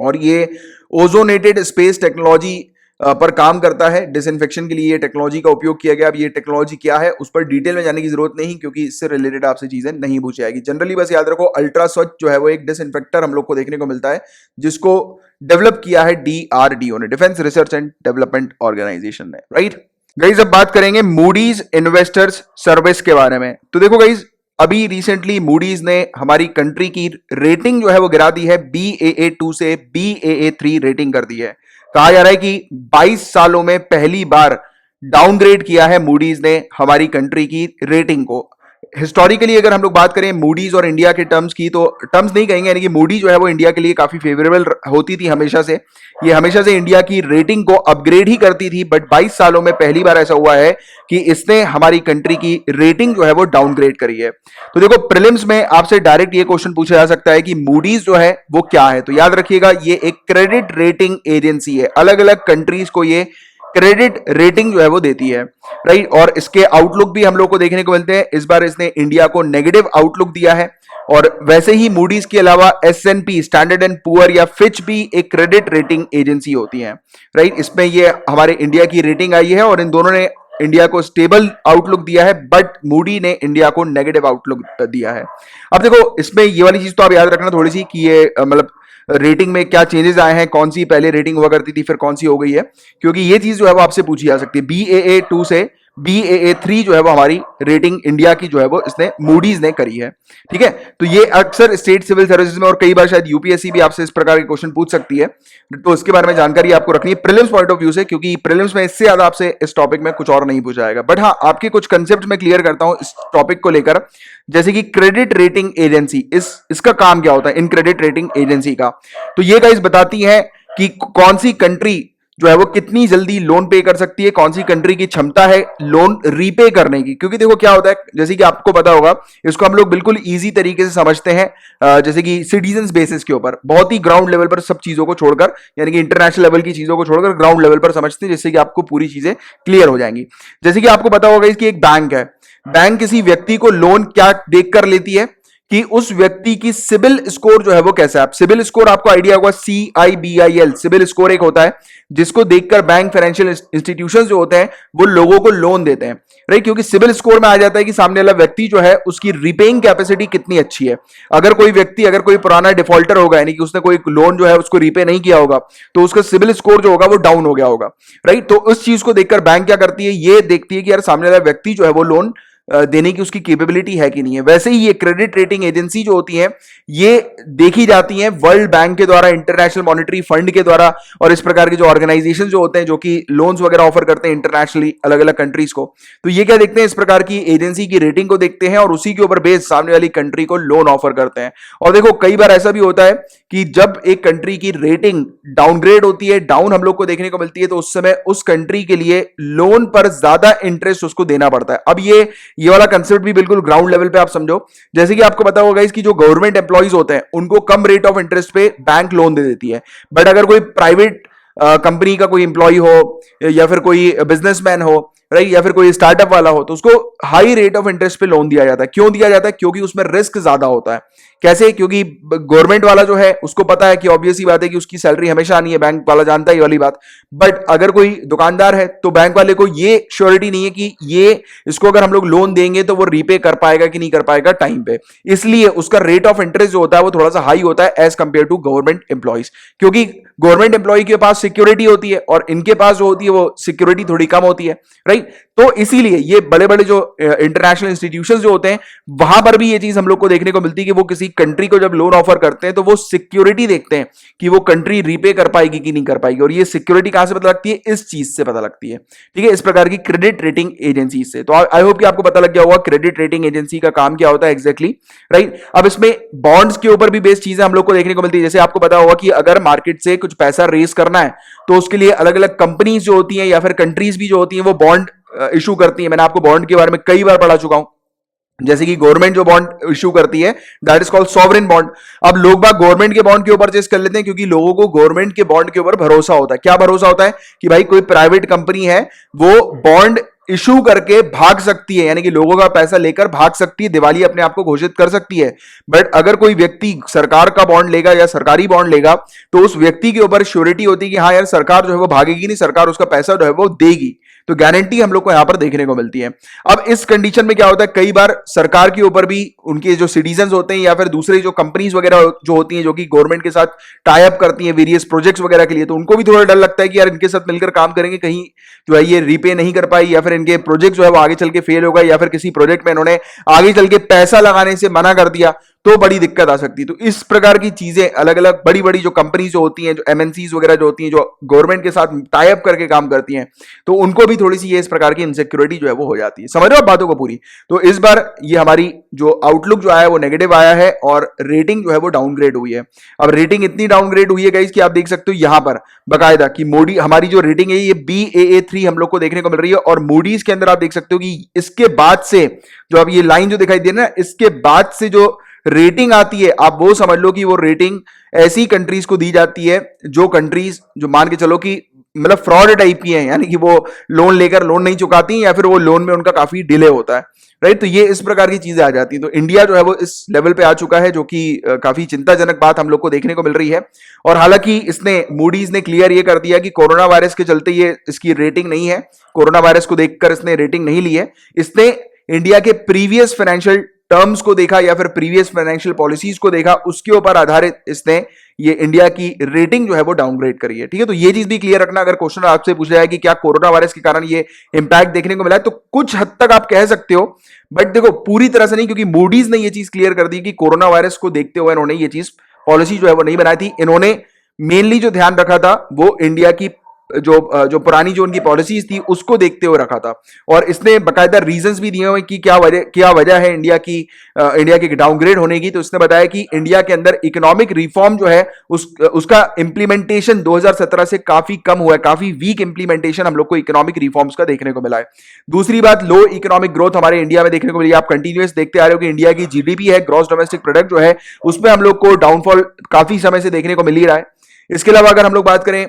और ये ओजोनेटेड स्पेस टेक्नोलॉजी पर काम करता है। डिसइंफेक्शन के लिए ये टेक्नोलॉजी का उपयोग किया गया। अब ये टेक्नोलॉजी क्या है उस पर डिटेल में जाने की जरूरत नहीं, क्योंकि इससे रिलेटेड आपसे चीजें नहीं पूछी जाएगी। जनरली बस याद रखो, अल्ट्रा स्वच्छ जो है वो एक डिसइंफेक्टर हम लोग को देखने को मिलता है, जिसको डेवलप किया है डीआरडीओ ने, defence research and development organisation ने, राइट। गाइज अब बात करेंगे मूडीज इन्वेस्टर्स सर्विस के बारे में। तो देखो गाइज, अभी रिसेंटली मूडीज ने हमारी कंट्री की रेटिंग जो है वो गिरा दी है, BAA2 से BAA3 रेटिंग कर दी है। कहा जा रहा है कि 22 सालों में पहली बार डाउनग्रेड किया है मूडीज ने हमारी कंट्री की रेटिंग को। हिस्टोरिकली अगर हम लोग बात करें मूडीज और इंडिया के टर्म्स की, तो टर्म्स नहीं कहेंगे, यानी कि मूडी जो है वो इंडिया के लिए काफी फेवरेबल होती थी हमेशा से। ये हमेशा से इंडिया की रेटिंग को अपग्रेड ही करती थी, बट 22 सालों में पहली बार ऐसा हुआ है कि इसने हमारी कंट्री की रेटिंग जो है वो डाउनग्रेड करी है। तो देखो, प्रीलिम्स में आपसे डायरेक्ट ये क्वेश्चन पूछा जा सकता है कि मूडीज जो है वो क्या है। तो याद रखिएगा, ये एक क्रेडिट रेटिंग एजेंसी है। अलग अलग कंट्रीज को ये क्रेडिट रेटिंग जो है वो देती है, राइट। और इसके आउटलुक भी हम लोग को देखने को मिलते हैं। इस बार इसने इंडिया को नेगेटिव आउटलुक दिया है। और वैसे ही मूडीज के अलावा S&P, स्टैंडर्ड एंड पुअर या फिच भी एक क्रेडिट रेटिंग एजेंसी होती है, राइट। इसमें ये हमारे इंडिया की रेटिंग आई है, और इन दोनों ने इंडिया को स्टेबल आउटलुक दिया है, बट मूडी ने इंडिया को नेगेटिव आउटलुक दिया है। अब देखो, इसमें ये वाली चीज तो आप याद रखना थोड़ी सी कि ये मतलब रेटिंग में क्या चेंजेस आए हैं, कौन सी पहले रेटिंग हुआ करती थी फिर कौन सी हो गई है, क्योंकि ये चीज जो है वो आपसे पूछी जा सकती है। BAA2 से Baa3 जो है वो हमारी रेटिंग इंडिया की जो है वो इसने मूडीज ने करी है। ठीक है, तो ये अक्सर स्टेट सिविल सर्विसेज में और कई बार शायद यूपीएससी भी आपसे इस प्रकार के क्वेश्चन पूछ सकती है, तो इसके बारे में जानकारी आपको रखनी है प्रीलिम्स पॉइंट ऑफ व्यू से, क्योंकि प्रीलिम्स में इससे ज्यादा आपसे इस टॉपिक में कुछ और नहीं पूछा जाएगा। बट हाँ, आपके कुछ कंसेप्ट में क्लियर करता हूं इस टॉपिक को लेकर, जैसे कि क्रेडिट रेटिंग एजेंसी, इसका काम क्या होता है, इन क्रेडिट रेटिंग एजेंसी का। तो ये गाइस बताती है कि कौन सी कंट्री जो है वो कितनी जल्दी लोन पे कर सकती है, कौन सी कंट्री की क्षमता है लोन रीपे करने की। क्योंकि देखो क्या होता है, जैसे कि आपको पता होगा, इसको हम लोग बिल्कुल इजी तरीके से समझते हैं, जैसे कि सिटीजन बेसिस के ऊपर, बहुत ही ग्राउंड लेवल पर सब चीजों को छोड़कर, यानी कि इंटरनेशनल लेवल की चीजों को छोड़कर ग्राउंड लेवल पर समझते हैं, जिससे कि आपको पूरी चीजें क्लियर हो जाएंगी। जैसे कि आपको पता होगा कि एक बैंक है, बैंक किसी व्यक्ति को लोन क्या देख कर लेती है कि उस व्यक्ति की सिबिल स्कोर जो है वो कैसा है। सिबिल स्कोर आपको आइडिया होगा, CIBIL सिबिल स्कोर एक होता है जिसको देखकर बैंक फाइनेंशियल इंस्टीट्यूशंस जो होते हैं वो लोगों को लोन देते हैं, राइट। क्योंकि सिबिल स्कोर में आ जाता है कि सामने वाला व्यक्ति जो है उसकी रिपेइंग कैपेसिटी कितनी अच्छी है। अगर कोई व्यक्ति, अगर कोई पुराना डिफॉल्टर होगा, यानी कि उसने कोई लोन जो है उसको रीपे नहीं किया होगा, तो उसका सिबिल स्कोर जो होगा वो डाउन हो गया होगा, राइट। तो उस चीज को देखकर बैंक क्या करती है, ये देखती है कि यार सामने वाला व्यक्ति जो है वो लोन देने की उसकी कैपेबिलिटी है कि नहीं है। वैसे ही ये क्रेडिट रेटिंग एजेंसी जो होती है ये देखी जाती है वर्ल्ड बैंक के द्वारा, इंटरनेशनल मॉनेटरी फंड के द्वारा, और इस प्रकार के जो ऑर्गेनाइजेशन जो होते हैं जो कि लोन्स वगैरह ऑफर करते हैं इंटरनेशनली अलग अलग कंट्रीज को। तो ये क्या देखते हैं, इस प्रकार की एजेंसी की रेटिंग को देखते हैं और उसी के ऊपर बेस सामने वाली कंट्री को लोन ऑफर करते हैं। और देखो कई बार ऐसा भी होता है कि जब एक कंट्री की रेटिंग डाउनग्रेड होती है, डाउन हम लोग को देखने को मिलती है, तो उस समय उस कंट्री के लिए लोन पर ज्यादा इंटरेस्ट उसको देना पड़ता है। अब ये वाला कंसेप्ट भी बिल्कुल ग्राउंड लेवल पे आप समझो, जैसे कि आपको पता होगा इसकी जो गवर्नमेंट एम्प्लॉइज होते हैं उनको कम रेट ऑफ इंटरेस्ट पे बैंक लोन दे देती है। बट अगर कोई प्राइवेट कंपनी का कोई इंप्लॉय हो या फिर कोई बिजनेसमैन हो, राइट, या फिर कोई स्टार्टअप वाला हो, तो उसको हाई रेट ऑफ इंटरेस्ट पे लोन दिया जाता है। क्यों दिया जाता है? क्योंकि उसमें रिस्क ज्यादा होता है। कैसे? क्योंकि गवर्नमेंट वाला जो है उसको पता है कि ऑब्वियस ही बात है कि उसकी सैलरी हमेशा आनी है, बैंक वाला जानता है ये वाली बात। बट अगर कोई दुकानदार है तो बैंक वाले को ये श्योरिटी नहीं है कि ये इसको अगर हम लोग लोन देंगे तो वो रीपे कर पाएगा कि नहीं कर पाएगा टाइम पे, इसलिए उसका रेट ऑफ इंटरेस्ट जो होता है वो थोड़ा सा हाई होता है as compare to government employees. क्योंकि गवर्नमेंट एम्प्लॉय के पास सिक्योरिटी होती है और इनके पास जो होती है वो सिक्योरिटी थोड़ी कम होती है, राइट। तो इसीलिए ये बड़े बड़े जो इंटरनेशनल इंस्टीट्यूशंस जो होते हैं वहां पर भी ये चीज हम लोग को देखने को मिलती है कि वो किसी कंट्री को जब लोन ऑफर करते हैं तो वो सिक्योरिटी देखते हैं कि वो कंट्री रीपे कर पाएगी कि नहीं कर पाएगी। और ये सिक्योरिटी कहां से पता लगती है? इस चीज से पता लगती है, ठीक है, इस प्रकार की क्रेडिट रेटिंग एजेंसी से। तो आई होप कि आपको पता लग गया होगा क्रेडिट रेटिंग एजेंसी का काम क्या होता है एग्जैक्टली, राइट। अब इसमें बॉन्ड्स के ऊपर भी बेस्ड चीजें हम लोग को देखने को मिलती है। जैसे आपको पता होगा कि अगर मार्केट से कुछ पैसा रेस करना है तो उसके लिए अलग अलग कंपनीज जो होती हैं या फिर कंट्रीज भी जो होती हैं वो बॉन्ड इशू करती है। मैंने आपको बॉन्ड के बारे में कई बार पढ़ा चुका हूं। जैसे कि गवर्नमेंट जो बॉन्ड इशू करती है that is called sovereign bond. अब लोग बाग गवर्नमेंट के बॉन्ड क्यों परचेस कर लेते हैं? क्योंकि लोगों को गवर्नमेंट के बॉन्ड के ऊपर भरोसा होता है। क्या भरोसा होता है? कि भाई कोई प्राइवेट कंपनी है वो बॉन्ड इशू करके भाग सकती है, यानी कि लोगों का पैसा लेकर भाग सकती है, दिवाली अपने आप को घोषित कर सकती है। बट अगर कोई व्यक्ति सरकार का बॉन्ड लेगा या सरकारी बॉन्ड लेगा तो उस व्यक्ति के ऊपर श्योरिटी होती है कि हाँ यार सरकार जो है वो भागेगी नहीं, सरकार उसका पैसा जो है वो देगी। तो गारंटी हम लोग को यहां पर देखने को मिलती है। अब इस कंडीशन में क्या होता है, कई बार सरकार के ऊपर भी उनके जो सिटीजन होते हैं या फिर दूसरे जो कंपनीज वगैरह जो होती हैं जो कि गवर्नमेंट के साथ टाई अप करती हैं वेरियस प्रोजेक्ट्स वगैरह के लिए, तो उनको भी थोड़ा डर लगता है कि यार इनके साथ मिलकर काम करेंगे, कहीं जो है ये रीपे नहीं कर पाई या फिर इनके प्रोजेक्ट जो है वो आगे चल के फेल होगा या फिर किसी प्रोजेक्ट में इन्होंने आगे चल के पैसा लगाने से मना कर दिया तो बड़ी दिक्कत आ सकती है। तो इस प्रकार की चीजें अलग अलग बड़ी बड़ी जो कंपनीज जो होती हैं, जो एमएनसीज वगैरह जो होती हैं, जो गवर्नमेंट के साथ टाई अप करके काम करती हैं, तो उनको भी थोड़ी सी ये इस प्रकार की इनसिक्योरिटी जो है वो हो जाती है। समझ रहे हो आप बातों को पूरी? तो इस बार ये हमारी जो आउटलुक जो आया है वो नेगेटिव आया है और रेटिंग जो है वो डाउनग्रेड हुई है। अब रेटिंग इतनी डाउनग्रेड हुई है गाइस कि आप देख सकते हो यहां पर बकायदा कि मोडी हमारी जो रेटिंग है ये Baa3 हम लोग को देखने को मिल रही है। और मूडीज के अंदर आप देख सकते हो कि इसके बाद से जो अब ये लाइन जो दिखाई दे रही है ना, इसके बाद से जो रेटिंग आती है आप वो समझ लो कि वो रेटिंग ऐसी कंट्रीज को दी जाती है जो कंट्रीज जो मान के चलो कि मतलब फ्रॉड टाइप की है, यानी कि वो लोन लेकर लोन नहीं चुकाती या फिर वो लोन में उनका काफी डिले होता है, राइट। तो ये इस प्रकार की चीजें आ जाती हैं। तो इंडिया जो है वो इस लेवल पे आ चुका है जो कि काफी चिंताजनक बात हम लोग को देखने को मिल रही है। और हालांकि इसने मूडीज ने क्लियर ये कर दिया कि कोरोना वायरस के चलते ये इसकी रेटिंग नहीं है, कोरोना वायरस को देखकर इसने रेटिंग नहीं ली है। इसने इंडिया के प्रीवियस फाइनेंशियल टर्म्स को देखा या फिर प्रीवियस फाइनेंशियल पॉलिसीज को देखा, उसके ऊपर आधारित इसने ये इंडिया की रेटिंग जो है वो डाउनग्रेड करी है। ठीक है, तो ये चीज भी क्लियर रखना। अगर क्वेश्चन आपसे पूछा जाए कि क्या कोरोना वायरस के कारण ये इंपैक्ट देखने को मिला है, तो कुछ हद तक आप कह सकते हो, बट देखो पूरी तरह से नहीं, क्योंकि मूडीज ने ये चीज क्लियर कर दी कि कोरोना वायरस को देखते हुए इन्होंने ये चीज पॉलिसी जो है वो नहीं बनाई थी। इन्होंने मेनली जो ध्यान रखा था वो इंडिया की जो पुरानी जो उनकी पॉलिसीज थी उसको देखते हुए रखा था, और इसने बकायदा रीजंस भी दिए हुए कि क्या वजह है इंडिया की डाउनग्रेड होने की। तो इसने बताया कि इंडिया के अंदर इकोनॉमिक रिफॉर्म जो है उसका इंप्लीमेंटेशन 2017 से काफी कम हुआ है, काफी वीक इंप्लीमेंटेशन हम लोग को इकोनॉमिक रिफॉर्म्स का देखने को मिला है। दूसरी बात, लो इकोनॉमिक ग्रोथ हमारे इंडिया में देखने को मिली है। आप कंटिन्यूस देखते आ रहे हो कि इंडिया की जीडीपी है, ग्रॉस डोमेस्टिक प्रोडक्ट जो है, उसमें हम लोग को डाउनफॉल काफी समय से देखने को मिल ही रहा है। इसके अलावा अगर हम लोग बात करें,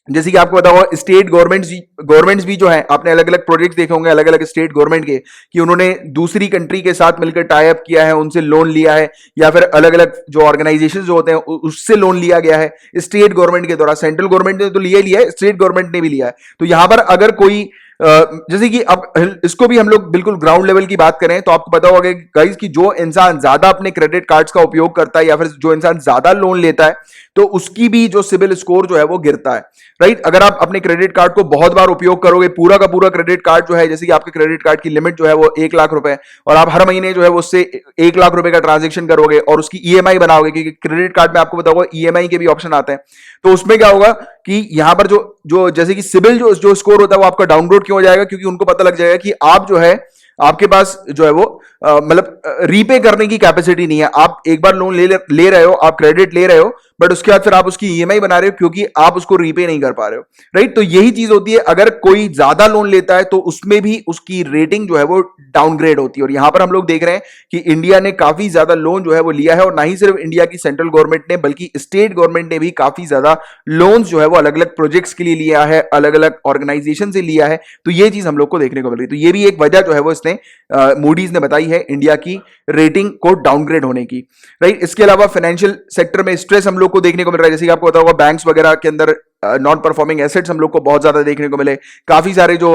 जैसे कि आपको पता होगा, स्टेट गवर्नमेंट्स भी जो है, आपने अलग अलग प्रोजेक्ट देखे होंगे अलग अलग स्टेट गवर्नमेंट के, कि उन्होंने दूसरी कंट्री के साथ मिलकर टाई अप किया है, उनसे लोन लिया है, या फिर अलग अलग जो ऑर्गेनाइजेशन जो होते हैं उससे लोन लिया गया है स्टेट गवर्नमेंट के द्वारा। सेंट्रल गवर्नमेंट ने तो लिया है, स्टेट गवर्नमेंट ने भी लिया है। तो यहां पर अगर कोई जैसे कि अब इसको भी हम लोग बिल्कुल ग्राउंड लेवल की बात करें, तो आपको पता होगा गाइस कि जो इंसान ज्यादा अपने क्रेडिट कार्ड्स का उपयोग करता है या फिर जो इंसान ज्यादा लोन लेता है, तो उसकी भी जो सिबिल स्कोर जो है वो गिरता है, राइट। अगर आप अपने क्रेडिट कार्ड को बहुत बार उपयोग करोगे, पूरा का पूरा क्रेडिट कार्ड जो है, जैसे कि आपके क्रेडिट कार्ड की लिमिट जो है वो 1 लाख रुपए, और आप हर महीने जो है उससे 1 लाख रुपए का ट्रांजेक्शन करोगे और उसकी ईएमआई बनाओगे, क्योंकि क्रेडिट कार्ड में आपको पता होगा ईएमआई के भी ऑप्शन आते हैं, तो उसमें क्या होगा कि यहां पर जो जैसे कि सिबिल जो स्कोर होता है वो आपका डाउनग्रेड क्यों हो जाएगा, क्योंकि उनको पता लग जाएगा कि आप जो है, आपके पास जो है वो मतलब रीपे करने की कैपेसिटी नहीं है। आप एक बार लोन ले रहे हो, आप क्रेडिट ले रहे हो, बट उसके बाद फिर आप उसकी ईएमआई बना रहे हो क्योंकि आप उसको रीपे नहीं कर पा रहे हो, राइट। तो यही चीज होती है, अगर कोई ज्यादा लोन लेता है तो उसमें भी उसकी रेटिंग जो है वो डाउनग्रेड होती है। और यहां पर हम लोग देख रहे हैं कि इंडिया ने काफी ज्यादा लोन जो है वो लिया है, और ना ही सिर्फ इंडिया की सेंट्रल गवर्नमेंट ने बल्कि स्टेट गवर्नमेंट ने भी काफी ज्यादा लोन्स जो है वो अलग अलग प्रोजेक्ट्स के लिए लिया है, अलग अलग ऑर्गेनाइजेशन से लिया है। तो ये चीज हम लोग को देखने को मिल रही है। तो ये भी एक वजह जो है वो इसने मूडीज ने बताई है इंडिया की रेटिंग को डाउनग्रेड होने की, राइट। इसके अलावा फाइनेंशियल सेक्टर में स्ट्रेस हम लोग को देखने को मिल रहा है, जैसे कि आपको पता होगा बैंक्स वगैरह के अंदर नॉन परफॉर्मिंग एसेट्स हम लोग को बहुत ज्यादा देखने को मिले। काफी सारे जो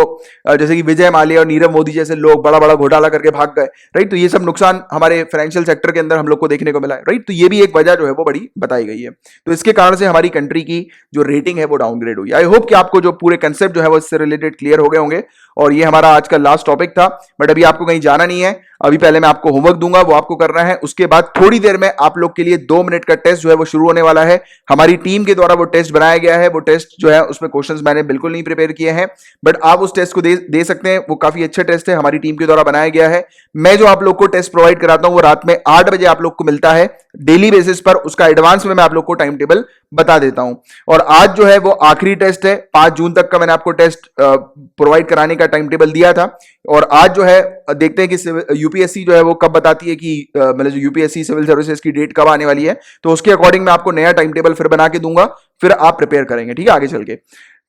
जैसे कि विजय माल्या और नीरव मोदी जैसे लोग बड़ा बड़ा घोटाला करके भाग गए, राइट। तो ये सब नुकसान हमारे फाइनेंशियल सेक्टर के अंदर हम लोग को देखने को मिला है, राइट। तो ये भी एक वजह जो है वो बड़ी बताई गई है। तो इसके कारण से हमारी कंट्री की जो रेटिंग है वो डाउनग्रेड हुई। आई होप कि आपको जो पूरे कंसेप्ट जो है वो इससे रिलेटेड क्लियर हो गए होंगे, और ये हमारा आज का लास्ट टॉपिक था। बट अभी आपको कहीं जाना नहीं है, अभी पहले मैं आपको होमवर्क दूंगा, वो आपको करना है। उसके बाद थोड़ी देर में आप लोग के लिए 2 मिनट का टेस्ट जो है वो शुरू होने वाला है। हमारी टीम के द्वारा वो टेस्ट बनाया गया है। वो टेस्ट जो है उसमें क्वेश्चंस मैंने बिल्कुल नहीं प्रिपेयर किए हैं, बट आप उस टेस्ट को दे सकते हैं। वो काफी अच्छा टेस्ट है, हमारी टीम के द्वारा बनाया गया है। मैं जो आप लोग को टेस्ट प्रोवाइड कराता हूं वो रात में 8 बजे आप लोग को मिलता है डेली बेसिस पर। उसका एडवांस में मैं आप लोग को टाइम टेबल बता देता हूं। और आज जो है वो आखिरी टेस्ट है, 5 जून तक का मैंने आपको टेस्ट प्रोवाइड कराने का टाइम टेबल दिया था। और आज जो है देखते हैं कि यूपीएससी जो है वो कब बताती है कि मतलब जो यूपीएससी सिविल सर्विसेज की डेट कब आने वाली है, तो उसके अकॉर्डिंग मैं आपको नया टाइम टेबल फिर बना के दूंगा, फिर आप प्रिपेयर करेंगे, ठीक है, आगे चल के।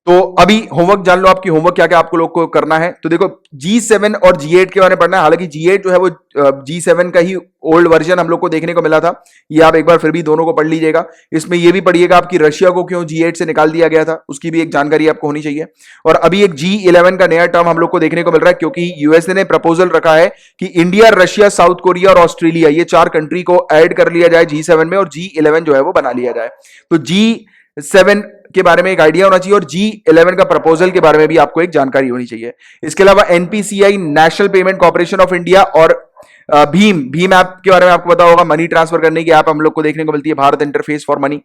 तो अभी होमवर्क जान लो, आपकी होमवर्क क्या क्या आपको लोग को करना है। तो देखो G7 और G8 के बारे में पढ़ना है। हालांकि G8 जो है वो G7 का ही ओल्ड वर्जन हम लोग को देखने को मिला था, ये आप एक बार फिर भी दोनों को पढ़ लीजिएगा। इसमें ये भी पढ़िएगा आपकी रशिया को क्यों G8 से निकाल दिया गया था, उसकी भी एक जानकारी आपको होनी चाहिए। और अभी एक G11 का नया टर्म हम लोग को देखने को मिल रहा है, क्योंकि यूएसए ने प्रपोजल रखा है कि इंडिया, रशिया, साउथ कोरिया और ऑस्ट्रेलिया, ये 4 कंट्री को ऐड कर लिया जाए G7 में, और G11 जो है वो बना लिया जाए। तो G7 के बारे में एक आइडिया होना चाहिए, और G11 का प्रपोजल के बारे में भी आपको एक जानकारी होनी चाहिए। इसके अलावा NPCI, national payment corporation of India, और भीम ऐप के बारे में आपको पता होगा, मनी ट्रांसफर करने की ऐप हम लोग को देखने को मिलती है, भारत इंटरफेस फॉर मनी।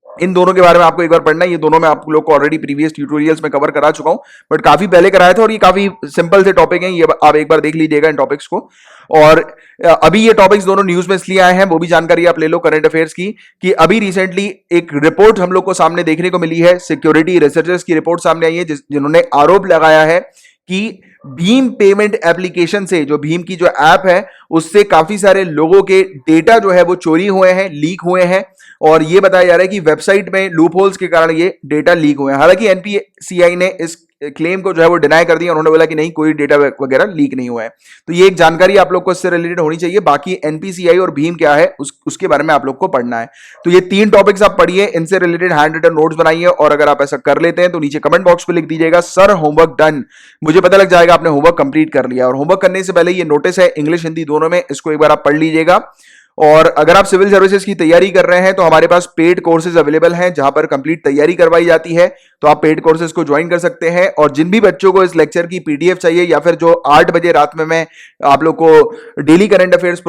इन दोनों के बारे में आपको एक बार पढ़ना है। ये दोनों मैं आप लोग को ऑलरेडी प्रीवियस ट्यूटोरियल्स में कवर करा चुका हूं, बट काफी पहले कराया था, और ये काफी सिंपल से टॉपिक हैं, ये आप एक बार देख लीजिएगा इन टॉपिक्स को। और अभी ये टॉपिक्स दोनों न्यूज में इसलिए आए हैं, वो भी जानकारी आप ले लो करंट अफेयर्स की, कि अभी रिसेंटली एक रिपोर्ट हम लोग को सामने देखने को मिली है, सिक्योरिटी रिसर्चर्स की रिपोर्ट सामने आई है, जिन्होंने आरोप लगाया है कि भीम पेमेंट एप्लीकेशन से, जो भीम की जो ऐप है, उससे काफी सारे लोगों के डेटा जो है वो चोरी हुए हैं, लीक हुए हैं। और ये बताया जा रहा है कि वेबसाइट में लूप होल्स के कारण ये डेटा लीक हुए हैं। हालांकि एनपीसीआई ने इस क्लेम को जो है वो डिनाई कर दिया, उन्होंने बोला कि नहीं, कोई डेटा वगैरह लीक नहीं हुआ है। तो ये एक जानकारी आप लोग को इससे रिलेटेड होनी चाहिए। बाकी एनपीसीआई और भीम क्या है उसके बारे में आप लोग को पढ़ना है। तो ये 3 टॉपिक्स आप पढ़िए, इनसे रिलेटेड हैंड रिटन नोट्स बनाइए, और अगर आप ऐसा कर लेते हैं तो नीचे कमेंट बॉक्स पे लिख दीजिएगा सर होमवर्क डन। मुझे पता लग जाएगा आपने होमवर्क कंप्लीट कर लिया। और होमवर्क करने से पहले ये नोटिस है, इंग्लिश हिंदी दोनों दोनों में, इसको एक बार आप पढ़ लीजिएगा। और अगर आप सिविल सर्विसेज की तैयारी कर रहे हैं तो हमारे पास पेड कोर्सेज अवेलेबल हैं जहां पर कंप्लीट तैयारी करवाई जाती है, तो आप पेड कोर्सेज को ज्वाइन कर सकते हैं। और जिन भी बच्चों को इस लेक्चर की पीडीएफ चाहिए या फिर जो 8 बजे रात में मैं आप लोग को daily current affairs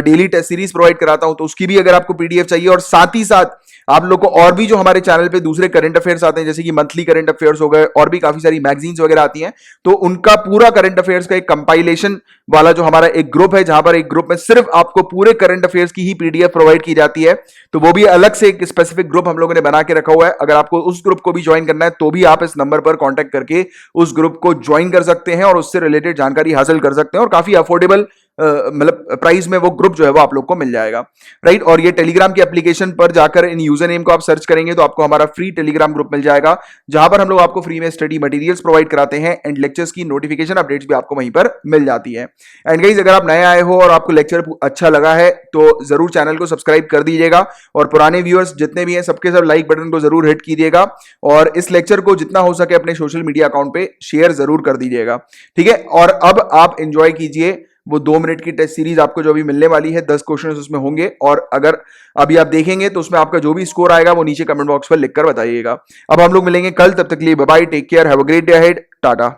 daily test series provide कराता हूं, तो उसकी भी अगर आपको पीडीएफ चाहिए, और साथ ही साथ आप लोग को और भी जो हमारे चैनल पे दूसरे करंट अफेयर्स आते हैं जैसे कि मंथली करंट अफेयर्स हो गए, और भी काफी सारी मैगजीन्स वगैरह आती हैं, तो उनका पूरा करंट अफेयर्स का एक कंपाइलेशन वाला जो हमारा एक ग्रुप है, जहां पर एक ग्रुप में सिर्फ आपको पूरे करंट अफेयर्स की ही पीडीएफ प्रोवाइड की जाती है, तो वो भी अलग से एक स्पेसिफिक ग्रुप हम लोगों ने बना के रखा हुआ है। अगर आपको उस ग्रुप को भी ज्वाइन करना है तो भी आप इस नंबर पर कांटेक्ट करके उस ग्रुप को ज्वाइन कर सकते हैं और उससे रिलेटेड जानकारी हासिल कर सकते हैं, और काफी अफोर्डेबल मतलब प्राइस में वो ग्रुप जो है वो आप लोग को मिल जाएगा, राइट। और ये टेलीग्राम की एप्लीकेशन पर जाकर इन यूजर नेम को आप सर्च करेंगे तो आपको हमारा फ्री टेलीग्राम ग्रुप मिल जाएगा, जहां पर हम लोग आपको फ्री में स्टडी मटेरियल्स प्रोवाइड कराते हैं एंड लेक्चर्स की नोटिफिकेशन अपडेट्स भी आपको वहीं पर मिल जाती है। एंड गाइस, अगर आप नए आए हो और आपको लेक्चर अच्छा लगा है तो जरूर चैनल को सब्सक्राइब कर दीजिएगा, और पुराने व्यूअर्स जितने भी हैं सबके सब लाइक बटन को जरूर हिट कीजिएगा, और इस लेक्चर को जितना हो सके अपने सोशल मीडिया अकाउंट पे शेयर जरूर कर दीजिएगा, ठीक है। और अब आप एंजॉय कीजिए वो 2 मिनट की टेस्ट सीरीज आपको जो अभी मिलने वाली है, 10 क्वेश्चन उसमें होंगे, और अगर अभी आप देखेंगे तो उसमें आपका जो भी स्कोर आएगा वो नीचे कमेंट बॉक्स पर लिखकर बताइएगा। अब हम लोग मिलेंगे कल, तब तक के लिए bye bye, take care, have a great day ahead, Tata.